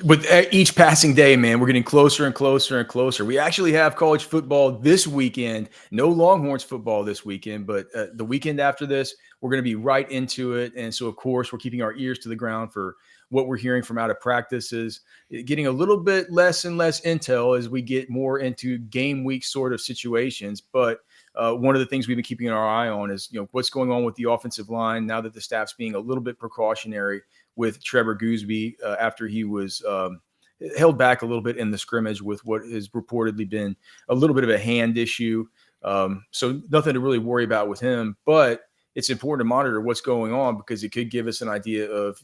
With each passing day, man, we're getting closer and closer and closer. We actually have college football this weekend. No Longhorns football this weekend, but the weekend after this, we're going to be right into it. And so, of course, we're keeping our ears to the ground for what we're hearing from out of practices, getting a little bit less and less intel as we get more into game week sort of situations. But one of the things we've been keeping our eye on is, what's going on with the offensive line now that the staff's being a little bit precautionary with Trevor Goosby after he was held back a little bit in the scrimmage with what has reportedly been a little bit of a hand issue. So nothing to really worry about with him, but it's important to monitor what's going on because it could give us an idea of,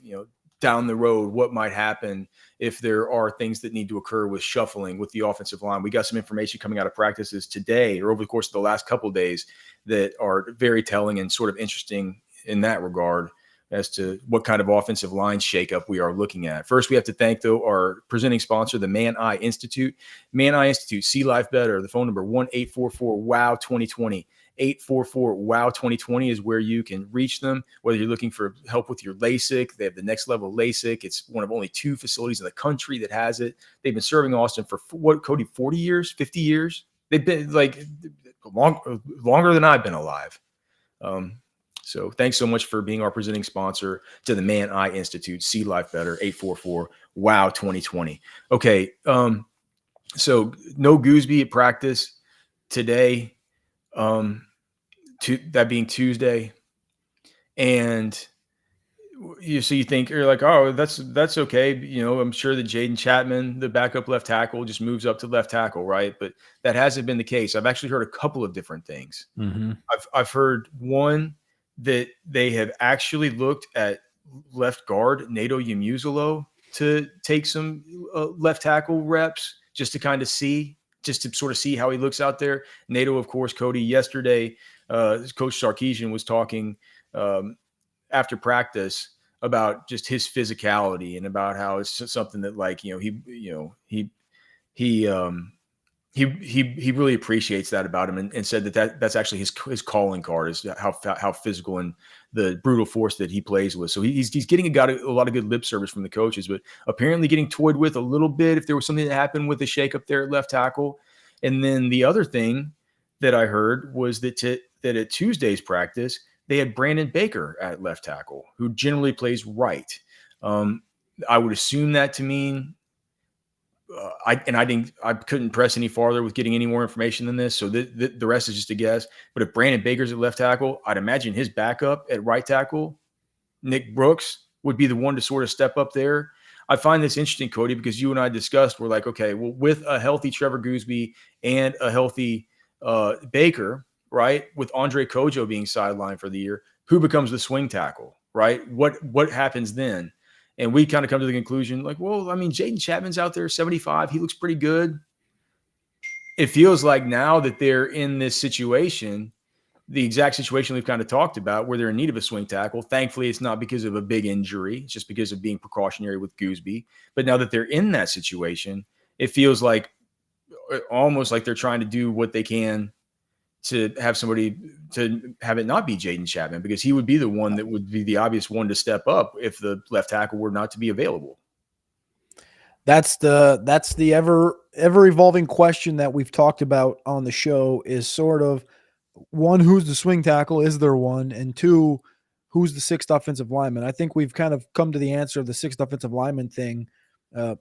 down the road, what might happen if there are things that need to occur with shuffling with the offensive line. We got some information coming out of practices today or over the course of the last couple of days that are very telling and sort of interesting in that regard as to what kind of offensive line shakeup we are looking at. First, we have to thank, though, our presenting sponsor, the Man Eye Institute. Man Eye Institute, see life better. The phone number, 1-844-WOW-2020. 844-WOW-2020 is where you can reach them, whether you're looking for help with your LASIK. They have the next level LASIK. It's one of only 2 facilities in the country that has it. They've been serving Austin for, what, Cody, 40 years, 50 years? They've been, like, longer than I've been alive. So thanks so much for being our presenting sponsor to the Man Eye Institute. See life better. 844-WOW-2020. Okay. So no Goosby at practice today. That being Tuesday. And so you think you're like, oh, that's okay. I'm sure that Jaden Chapman, the backup left tackle, just moves up to left tackle, right? But that hasn't been the case. I've actually heard a couple of different things. Mm-hmm. I've heard one that they have actually looked at left guard Nato Yamuzulo to take some left tackle reps just to kind of see, just to sort of see how he looks out there. Nato, of course, Cody, yesterday, Coach Sarkisian was talking after practice about just his physicality and about how it's something that, like, he really appreciates that about him, and said that's actually his calling card, is how physical and the brutal force that he plays with. So he's getting a lot of good lip service from the coaches, but apparently getting toyed with a little bit if there was something that happened with the shakeup there at left tackle. And then the other thing that I heard was that at Tuesday's practice they had Brandon Baker at left tackle, who generally plays right. I would assume that to mean. I couldn't press any farther with getting any more information than this. So the rest is just a guess. But if Brandon Baker's at left tackle, I'd imagine his backup at right tackle, Nick Brooks, would be the one to sort of step up there. I find this interesting, Cody, because you and I discussed, we're like, okay, well, with a healthy Trevor Goosby and a healthy Baker, right, with Andre Kojo being sidelined for the year, who becomes the swing tackle, right? What happens then? And we kind of come to the conclusion, like, well, I mean, Jaden Chapman's out there, 75. He looks pretty good. It feels like now that they're in this situation, the exact situation we've kind of talked about, where they're in need of a swing tackle. Thankfully, it's not because of a big injury. It's just because of being precautionary with Goosby. But now that they're in that situation, it feels like almost like they're trying to do what they can to have somebody, to have it not be Jaden Chapman, because he would be the one that would be the obvious one to step up if the left tackle were not to be available. That's the ever evolving question that we've talked about on the show, is sort of, one, who's the swing tackle? Is there one? And 2, who's the 6th offensive lineman? I think we've kind of come to the answer of the 6th offensive lineman thing at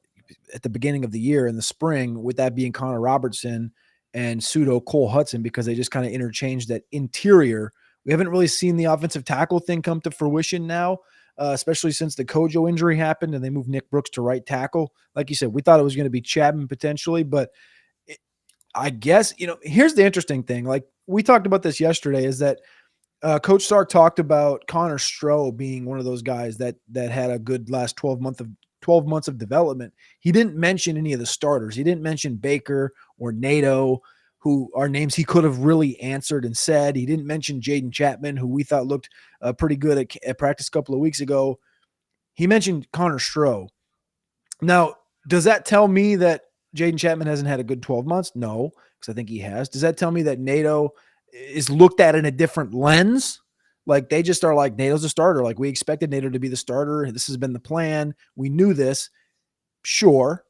the beginning of the year in the spring, with that being Connor Robertson and pseudo Cole Hudson, because they just kind of interchanged that interior. We haven't really seen the offensive tackle thing come to fruition now, especially since the Kojo injury happened and they moved Nick Brooks to right tackle. Like you said, we thought it was going to be Chapman potentially, but I guess, here's the interesting thing. Like we talked about this yesterday, is that Coach Sark talked about Connor Stroh being one of those guys that had a good last 12 months of development. He didn't mention any of the starters. He didn't mention Baker or Nato, who are names he could have really answered and said. He didn't mention Jaden Chapman, who we thought looked pretty good at practice a couple of weeks ago. He mentioned Connor Stroh. Now, does that tell me that Jaden Chapman hasn't had a good 12 months? No, because I think he has. Does that tell me that Nato is looked at in a different lens? Like they just are like, Nato's a starter. Like we expected Nato to be the starter. This has been the plan. We knew this. Sure.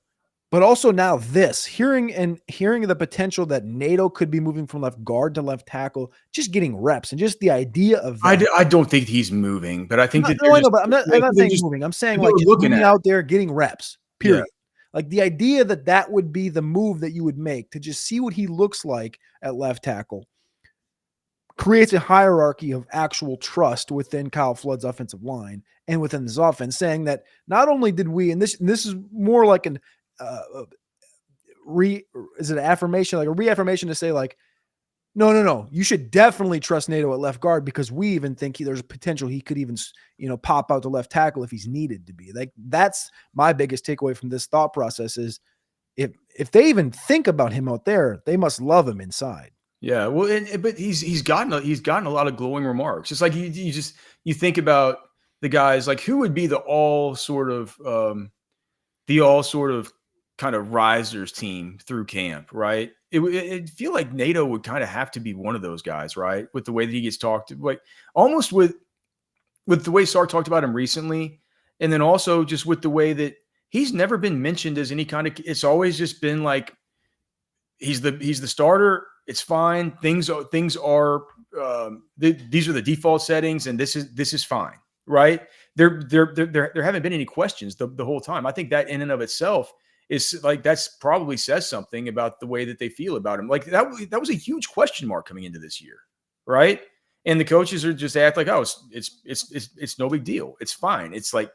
But also now this, hearing the potential that NATO could be moving from left guard to left tackle, just getting reps and just the idea of that. I don't think he's moving, but I think that No, I know, but I'm not they're saying just moving. I'm saying, they're like, just looking moving at it. out there, getting reps, Yeah. period. Like, the idea that that would be the move that you would make to just see what he looks like at left tackle creates a hierarchy of actual trust within Kyle Flood's offensive line and within this offense, saying that not only did we, and this is more like an uh, re is it an affirmation, like a reaffirmation to say, like, no, you should definitely trust NATO at left guard because we even think there's a potential he could even pop out to left tackle if he's needed to be. Like, that's my biggest takeaway from this thought process is if they even think about him out there, they must love him inside. Yeah, well, but he's gotten a lot of glowing remarks. It's like you think about the guys like who would be the all sort of kind of risers team through camp, right? It feel like NATO would kind of have to be one of those guys, right? With the way that he gets talked to, like almost with the way Sark talked about him recently, and then also just with the way that he's never been mentioned as any kind of. It's always just been like he's the starter. It's fine. Things are these are the default settings, and this is fine, right? There haven't been any questions the whole time. I think that in and of itself is like that's probably says something about the way that they feel about him. Like that was a huge question mark coming into this year, right? And the coaches are just act like, oh, it's no big deal. It's fine. It's like,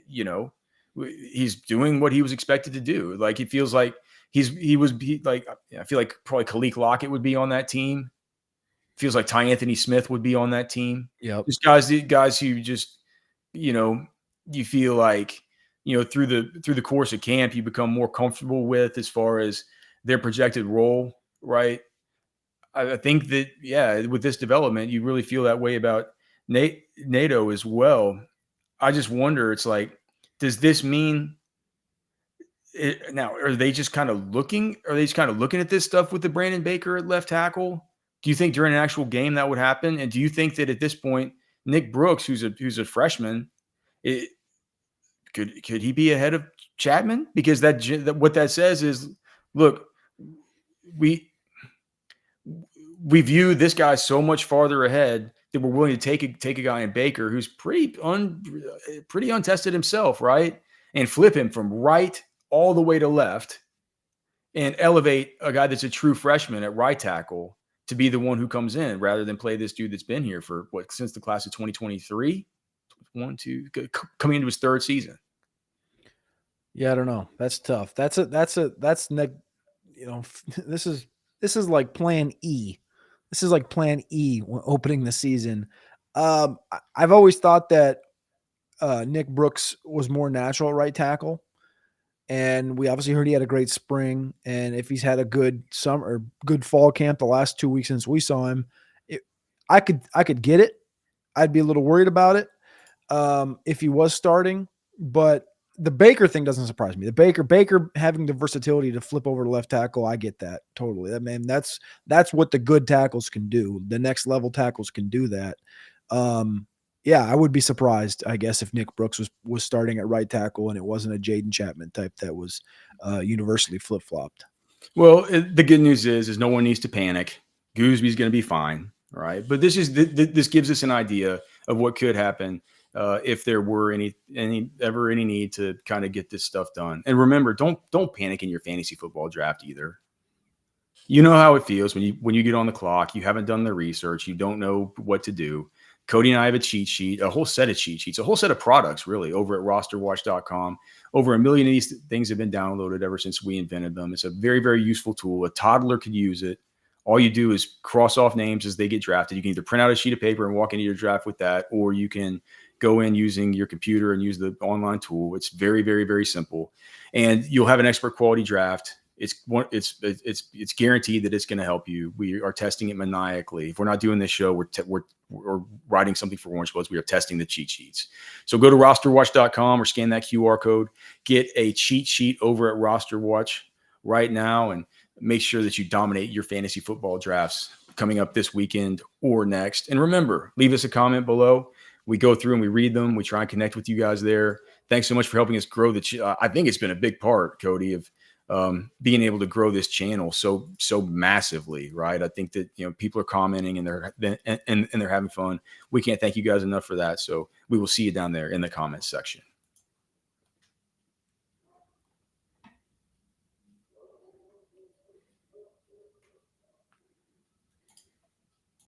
you know, he's doing what he was expected to do. Like he feels like I feel like probably Khalil Lockett would be on that team. Feels like Ty Anthony Smith would be on that team. Yep. Just guys who just, you know, you feel like, through the course of camp, you become more comfortable with as far as their projected role, right? I think that, yeah, with this development, you really feel that way about NATO as well. I just wonder, it's like, does this mean now, are they just kind of looking? Are they just kind of looking at this stuff with the Brandon Baker at left tackle? Do you think during an actual game that would happen? And do you think that at this point, Nick Brooks, who's a freshman, it, could he be ahead of Chapman? Because that what that says is, look, we view this guy so much farther ahead that we're willing to take a guy in Baker who's pretty untested himself, right? And flip him from right all the way to left and elevate a guy that's a true freshman at right tackle to be the one who comes in rather than play this dude that's been here for since the class of 2023, coming into his third season. Yeah, I don't know. That's tough. That's Nick. This is like plan E. This is like plan E when opening the season. I've always thought that Nick Brooks was more natural at right tackle. And we obviously heard he had a great spring. And if he's had a good summer or good fall camp the last 2 weeks since we saw him, I could get it. I'd be a little worried about it if he was starting. But the Baker thing doesn't surprise me. The Baker having the versatility to flip over to left tackle, I get that totally. I mean, that's what the good tackles can do. The next level tackles can do that. Yeah, I would be surprised, I guess, if Nick Brooks was starting at right tackle and it wasn't a Jaden Chapman type that was universally flip-flopped. Well, the good news is no one needs to panic. Goosby's going to be fine, right? But this gives us an idea of what could happen if there were any need to kind of get this stuff done. And remember, don't panic in your fantasy football draft either. You know how it feels when you get on the clock. You haven't done the research. You don't know what to do. Cody and I have a cheat sheet, a whole set of cheat sheets, a whole set of products really over at rosterwatch.com. Over 1 million of these things have been downloaded ever since we invented them. It's a very, very useful tool. A toddler could use it. All you do is cross off names as they get drafted. You can either print out a sheet of paper and walk into your draft with that, or you can go in using your computer and use the online tool. It's very, very, very simple. And you'll have an expert quality draft. It's guaranteed that it's going to help you. We are testing it maniacally. If we're not doing this show, we're writing something for Orange Bloods. We are testing the cheat sheets. So go to rosterwatch.com or scan that QR code. Get a cheat sheet over at RosterWatch right now and make sure that you dominate your fantasy football drafts coming up this weekend or next. And remember, leave us a comment below. We go through and we read them. We try and connect with you guys there. thanks so much for helping us grow I think it's been a big part, Cody, of being able to grow this channel so massively, right? I think that, you know, people are commenting and they're having fun. We can't thank you guys enough for that. So we will see you down there in the comments section.